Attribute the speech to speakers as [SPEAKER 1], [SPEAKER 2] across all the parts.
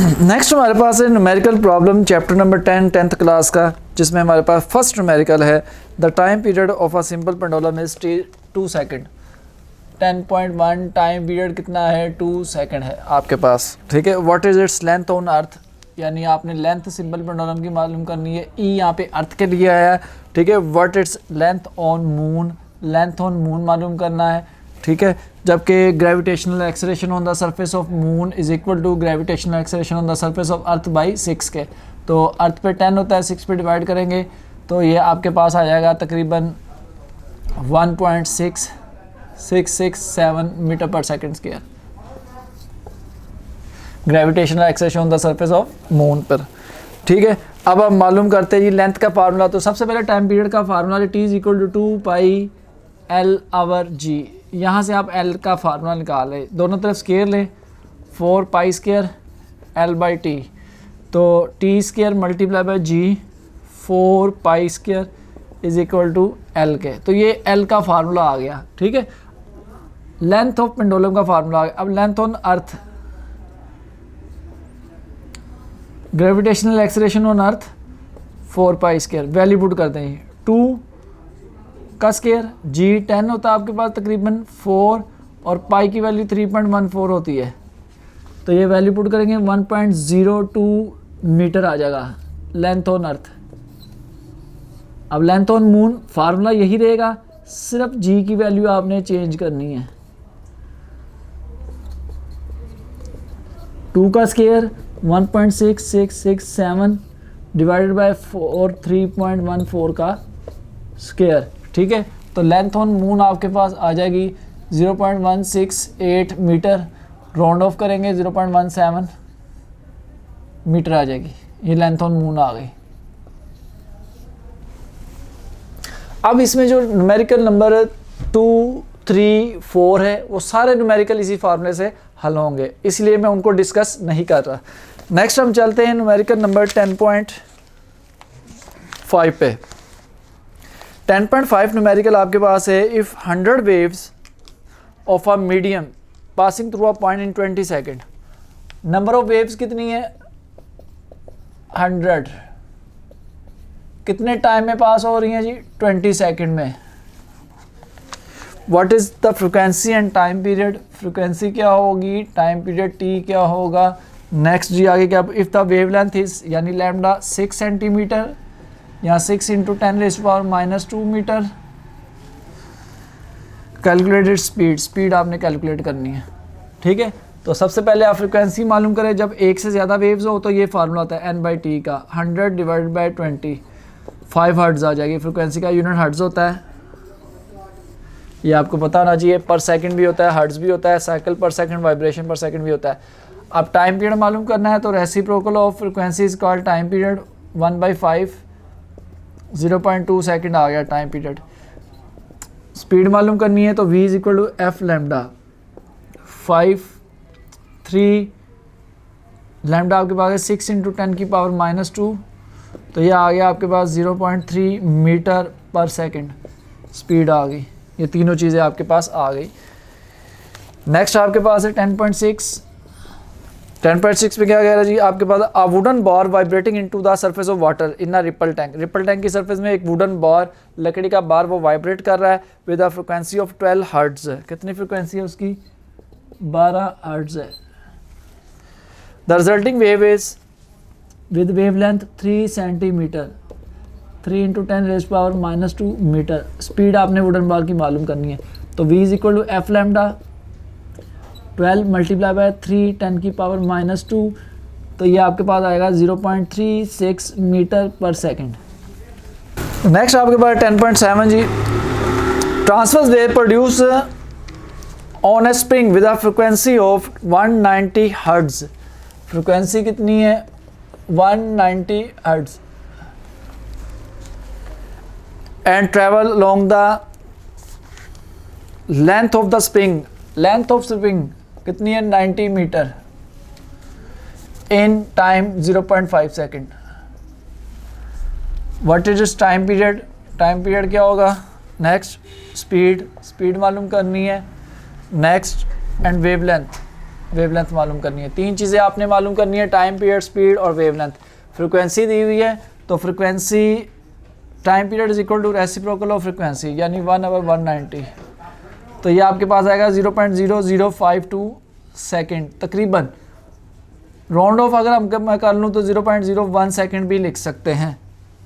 [SPEAKER 1] Next हमारे पास है numerical problem chapter number 10 10th class का, जिसमें हमारे पास फर्स्ट न्यूमेरिकल है the time period of a simple pendulum is 2 second. 10.1 time period कितना है, 2 सेकंड है आपके पास। ठीक है, what is it's length on earth, यानी आपने लेंथ सिंपल पेंडुलम की मालूम करनी है। ई यहाँ पे अर्थ के लिए आया है। ठीक है, what its length on moon, length on moon मालूम करना है। ठीक है, जबकि gravitational acceleration on the surface of moon is equal to gravitational acceleration on the surface of earth by 6 के। तो अर्थ पे 10 होता है, 6 पे डिवाइड करेंगे तो ये आपके पास आ जाएगा तकरीबन 1.6667 मीटर पर second square gravitational acceleration on the surface of moon पर। ठीक है, अब हम मालूम करते हैं जी लेंथ का फार्मूला। तो सबसे पहले टाइम पीरियड का formula T is equal to 2 pi L over g. यहाँ से आप एल का फार्मूला निकाल लें, दोनों तरफ स्केयर लें, 4 pi square L by T, तो T square multiply by g 4 pi square is equal to L के। तो ये एल का फार्मूला आ गया। ठीक है, लेंथ ऑफ पेंडुलम का फार्मूला आ गया। अब length on earth, gravitational acceleration on earth 4 pi square, value put करते हैं 2 का स्केयर, जी 10 होता है आपके पास तकरीबन 4 और पाई की वैल्यू 3.14 होती है, तो ये वैल्यू पुट करेंगे 1.02 मीटर आ जाएगा लेंथ ऑन अर्थ। अब लेंथ ऑन मून फार्मूला यही रहेगा, सिर्फ जी की वैल्यू आपने चेंज करनी है। 2 का स्केयर 1.6667 डिवाइडेड बाय 4 3.14 का स्केयर। ठीक है, तो लेंथ ऑन मून आपके पास आ जाएगी 0.168 मीटर, राउंड ऑफ करेंगे 0.17 मीटर आ जाएगी। ये लेंथ ऑन मून आ गई। अब इसमें जो न्यूमेरिकल नंबर 2 3 4 है वो सारे न्यूमेरिकल इसी फार्मूले से हल होंगे, इसलिए मैं उनको डिस्कस नहीं कर रहा। नेक्स्ट हम चलते हैं न्यूमेरिकल नंबर 10.5 पे। 10.5 न्यूमेरिकल आपके पास है, if 100 waves of a medium passing through a point in 20 second. Number of waves कितनी है, 100, कितने टाइम में पास हो रही हैं जी, 20 सेकेंड में। What is the frequency and time period, frequency क्या होगी, टाइम पीरियड टी क्या होगा। नेक्स्ट जी आगे क्या, इफ़ द वेवलेंथ इज यानी लैम्डा 6 सेंटीमीटर, यहाँ 6 × 10⁻⁻² मीटर। कैलकुलेटेड स्पीड, स्पीड आपने कैलकुलेट करनी है। ठीक है, तो सबसे पहले आप फ्रिक्वेंसी मालूम करें। जब एक से ज़्यादा वेव्स हो तो ये फार्मूला होता है n/t का, 100 डिवाइडेड बाई 20, 5 हर्ट्ज़ आ जाएगी। फ्रिक्वेंसी का यूनिट हर्ट्ज़ होता है, ये आपको पता होना चाहिए। पर सेकंड भी होता है, हर्ट्ज़ भी होता है, साइकिल पर सेकंड, वाइब्रेशन पर सेकंड भी होता है। अब टाइम पीरियड मालूम करना है तो reciprocal of frequency is called time period, 1/5 0.2 second आ गया टाइम पीरियड। स्पीड मालूम करनी है तो v is equal to f lambda 5 3 lambda आपके पास है 6 × 10⁻⁻², तो ये आ गया आपके पास 0.3 मीटर पर सेकंड स्पीड आ गई। ये तीनों चीज़ें आपके पास आ गई। नेक्स्ट आपके पास है 10.6 पे क्या कह रहा है जी, आपके पास a wooden bar vibrating into the surface of water in a ripple tank. Ripple tank की सरफेस में एक वुडन बार, लकड़ी का बार, वो वाइब्रेट कर रहा है with a frequency of 12 hertz. कितनी फ्रिक्वेंसी है उसकी, 12 हर्ट्ज़ है। The resulting wave is with wavelength 3 centimetre, 3 × 10⁻⁻² metre. Speed आपने वुडन बार की मालूम करनी है, तो v is equal to f lambda 12 multiply by 3 10⁻⁻², तो ये आपके पास आएगा 0.36 मीटर पर सेकंड। नेक्स्ट आपके पास 10.7 जी, transverse wave produce on a spring with a frequency of 190 hertz. फ्रिक्वेंसी कितनी है, 190 hertz, and travel along the length of the spring. Length of spring कितनी है, 90 metre, in time 0.5 second. What is is time period, time period क्या होगा। Next speed, speed मालूम करनी है। नेक्स्ट एंड वेवलेंथ, वेवलेंथ मालूम करनी है। 3 चीज़ें आपने मालूम करनी है, टाइम पीरियड, स्पीड और वेवलेंथ। फ्रीक्वेंसी दी हुई है तो frequency time period is equal to reciprocal of frequency यानी 1/190। तो ये आपके पास आएगा 0.0052 सेकेंड तकरीबन। राउंड ऑफ अगर मैं कर लूँ तो 0.01 सेकेंड भी लिख सकते हैं,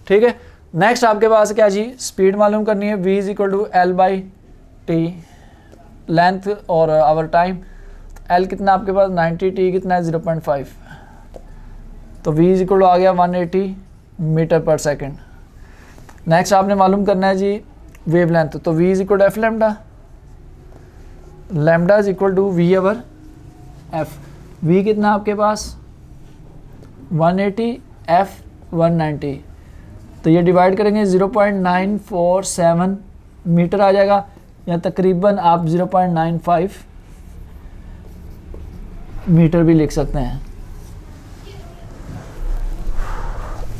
[SPEAKER 1] ठीक है। नेक्स्ट आपके पास क्या जी, स्पीड मालूम करनी है। v is equal to L/T, length और आवर टाइम। L कितना आपके पास 90, T कितना है 0.5, तो v इज इक्वल टू आ गया 180 मीटर पर सेकेंड। नेक्स्ट आपने मालूम करना है जी वेवलेंथ, तो v is equal to f lambda, lambda is equal to v over f। v कितना आपके पास 180, f 190, तो ये डिवाइड करेंगे 0.947 मीटर आ जाएगा, या तकरीबन आप 0.95 मीटर भी लिख सकते हैं।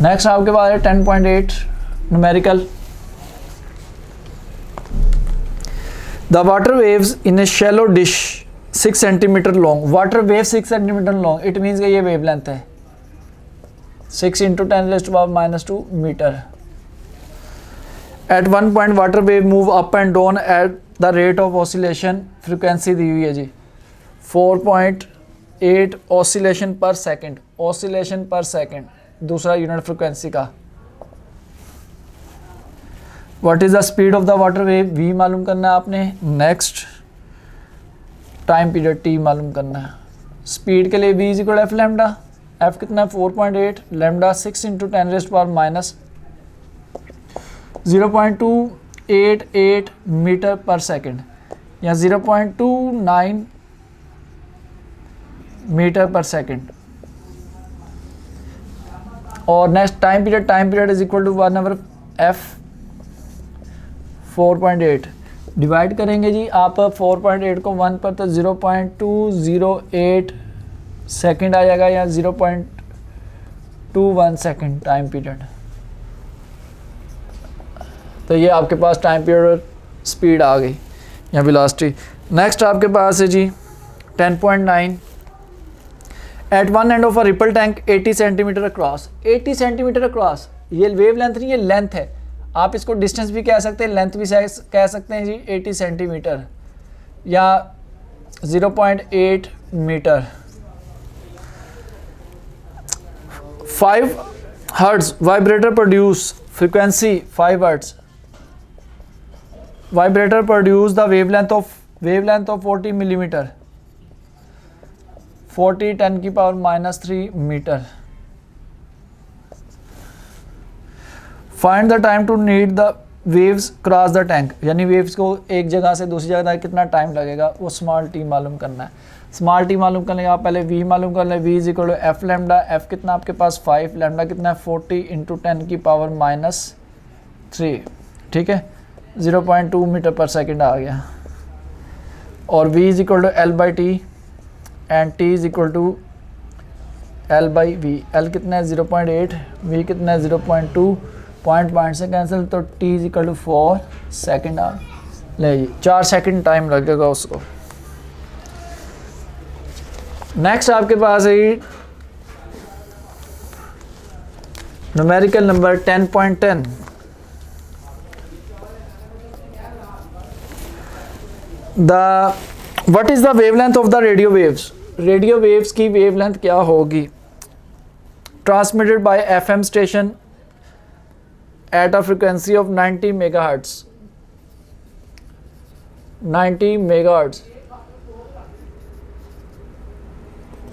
[SPEAKER 1] नेक्स्ट आपके पास है 10.8 numerical. The water waves in a shallow dish 6 centimetre long. Water wave 6 centimetre long, it means कि ये वेवलेंथ है 6 × 10⁻² metre. At one point water wave move up and down at the rate of oscillation. Frequency दी हुई है जी 4.8 oscillation per second, oscillation per second दूसरा unit frequency का। What is the speed of the water wave, v मालूम करना है आपने। नेक्स्ट टाइम पीरियड t मालूम करना है। स्पीड के लिए v is equal F lambda, f कितना है 4.8, लैम्डा 6 × 10⁻⁻0.288 मीटर पर सेकेंड या 0.29 मीटर पर सेकेंड। और next time period is equal to 1 over f 4.8 divide करेंगे जी आप 4.8 को 1 पर, तो 0.208 सेकेंड आ जाएगा या 0.21 सेकेंड टाइम पीरियड। तो ये आपके पास टाइम पीरियड स्पीड आ गई या वेलोसिटी। नेक्स्ट आपके पास है जी 10.9 at one end of a ripple tank 80 centimetre across. 80 centimetre across, ये वेव लेंथ नहीं, ये लेंथ है। आप इसको डिस्टेंस भी कह सकते हैं, लेंथ भी कह सकते हैं जी 80 सेंटीमीटर या 0.8 metre. 5 hertz vibrator produce, frequency 5 hertz. Vibrator produce the wavelength of 40 millimetre, 40 10⁻³ metre. Find the time to need the waves cross the tank, यानी वेव्स को एक जगह से दूसरी जगह तक कितना टाइम लगेगा, वो स्मॉल टी मालूम करना है। स्मॉल टी मालूम करने के आप पहले v मालूम कर लें। v is equal to f lambda, f कितना आपके पास 5, लैम्डा कितना है 40 × 10⁻⁻3, ठीक है 0.2 मीटर पर सेकेंड आ गया। और v is equal to L/T and t is equal to L/v। L कितना है 0.8, v कितना है 0.2, पॉइंट से कैंसिल, तो t is equal to 4 second आ ले जी, 4 सेकेंड टाइम लगेगा उसको। नेक्स्ट आपके पास है numerical number 10.10। What is the wavelength of the radio waves. Radio waves की वेवलेंथ क्या होगी, transmitted by FM station at a frequency of 90 megahertz. 90 megahertz,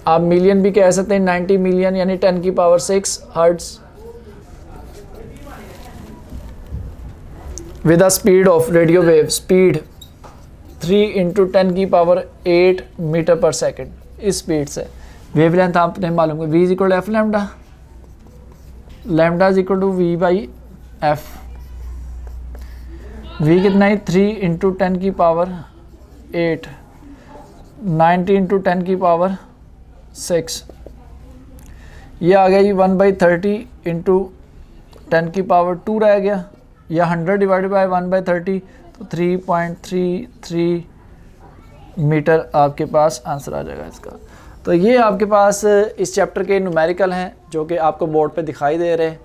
[SPEAKER 1] आप मिलियन भी कह सकते हैं, 90 मिलियन यानी 10⁶ hertz, with a speed of radio wave speed 3 × 10⁸ metre पर सेकेंड। इस स्पीड से वेवलेंथ आपने मालूम है। v is equal to f lambda, lambda is equal to v/f। v कितना है 3 × 10⁸, 90 × 10⁶। ये आ गया जी 1/30 × 10⁻² रह गया, या 100 डिवाइडेड बाय 1/30, तो 3.33 मीटर आपके पास आंसर आ जाएगा इसका। तो ये आपके पास इस चैप्टर के न्यूमेरिकल हैं जो कि आपको बोर्ड पे दिखाई दे रहे हैं।